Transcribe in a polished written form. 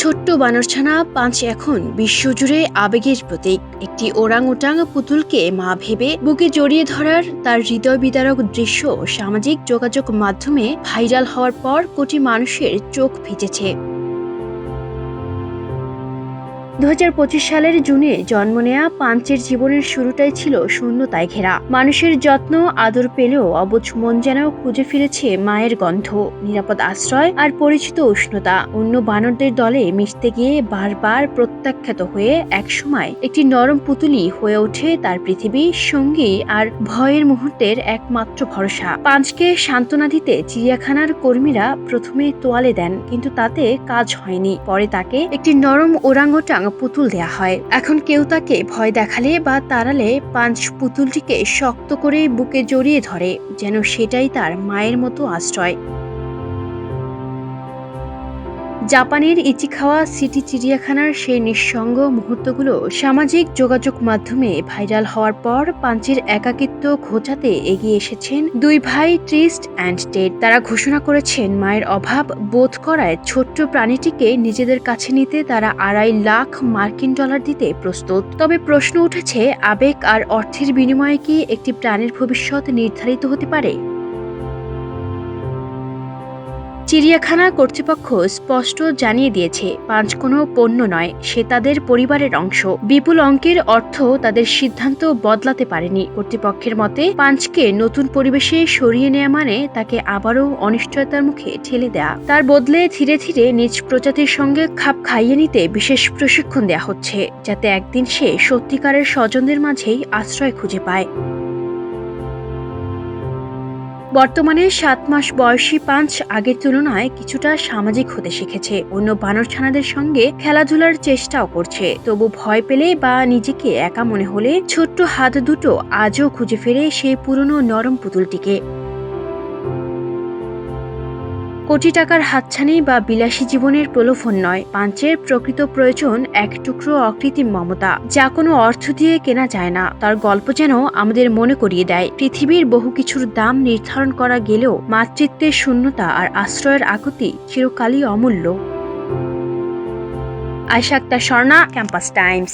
ছোট্ট বানরছানা পাঁচ এখন বিশ্বজুড়ে আবেগের প্রতীক। একটি ওরাংওটাং পুতুলকে মা ভেবে বুকে জড়িয়ে ধরার তার হৃদয় বিদারক দৃশ্য সামাজিক যোগাযোগ মাধ্যমে ভাইরাল হওয়ার পর কোটি মানুষের চোখ ভিজেছে। 2025 সালের জুনে জন্ম নেয়া পাঞ্চের জীবনের শুরুটাই ছিল শূন্যতায় ঘেরা। মানুষের যত্ন আদর পেলেও অবুঝ মন যেন খুঁজে ফিরেছে মায়ের গন্ধ, নিরাপদ আশ্রয় আর পরিচিত উষ্ণতা। অন্য বানরদের দলে মিশতে গিয়ে বারবার প্রত্যাখ্যাত হয়ে একসময় একটি নরম পুতুলি হয়ে ওঠে তার পৃথিবী, সঙ্গী আর ভয়ের মুহূর্তের একমাত্র ভরসা। পাঞ্চকে সান্ত্বনা দিতে চিড়িয়াখানার কর্মীরা প্রথমে তোয়ালে দেন, কিন্তু তাতে কাজ হয়নি। পরে তাকে একটি নরম ওরাংওটাং পুতুল দেয়া হয়। এখন কেউ তাকে ভয় দেখালে বা তাড়ালে পাঞ্চ পুতুলটিকে শক্ত করে বুকে জড়িয়ে ধরে, যেন সেটাই তার মায়ের মতো আশ্রয়। জাপানের ইচিকাওয়া সিটি চিড়িয়াখানার সেই নিঃসঙ্গ মুহূর্তগুলো সামাজিক যোগাযোগ মাধ্যমে ভাইরাল হওয়ার পর পাঞ্চের একাকিত্ব ঘোচাতে এগিয়ে এসেছেন দুই ভাই ট্রিস্ট অ্যান্ড টেড। তারা ঘোষণা করেছেন মায়ের অভাব বোধ করায় ছোট্ট প্রাণীটিকে নিজেদের কাছে নিতে তারা $2.5 লাখ দিতে প্রস্তুত। তবে প্রশ্ন উঠেছে, আবেগ আর অর্থের বিনিময়ে কি একটি প্রাণীর ভবিষ্যৎ নির্ধারিত হতে পারে? চিড়িয়াখানা কর্তৃপক্ষ স্পষ্ট জানিয়ে দিয়েছে, পাঞ্চ কোনো পণ্য নয়, সে তাদের পরিবারের অংশ। বিপুল অঙ্কের অর্থ তাদের সিদ্ধান্ত বদলাতে পারেনি। কর্তৃপক্ষের মতে, পাঞ্চকে নতুন পরিবেশে সরিয়ে নেওয়া মানে তাকে আবারও অনিশ্চয়তার মুখে ঠেলে দেয়া। তার বদলে ধীরে ধীরে নিজ প্রজাতির সঙ্গে খাপ খাইয়ে নিতে বিশেষ প্রশিক্ষণ দেয়া হচ্ছে, যাতে একদিন সে সত্যিকারের স্বজনদের মাঝেই আশ্রয় খুঁজে পায়। বর্তমানে 7 মাস বয়সী পাঞ্চ আগের তুলনায় কিছুটা সামাজিক হতে শিখেছে। অন্য বানরছানাদের সঙ্গে খেলাধুলার চেষ্টাও করছে। তবু ভয় পেলে বা নিজেকে একা মনে হলে ছোট্ট হাত দুটো আজও খুঁজে ফেরে সেই পুরনো নরম পুতুলটিকে। কোটি টাকার হাতছানি বা বিলাসী জীবনের প্রলোভন নয়, পাঞ্চের প্রকৃত প্রয়োজন এক টুকরো অকৃত্রিম মমতা, যা কোনো অর্থ দিয়ে কেনা যায় না। তার গল্প যেন আমাদের মনে করিয়ে দেয়, পৃথিবীর বহু কিছুর দাম নির্ধারণ করা গেলেও মাতৃত্বের শূন্যতা আর আশ্রয়ের আকুতি চিরকালই অমূল্য। Ayesha Akter Swarna, Campus Times.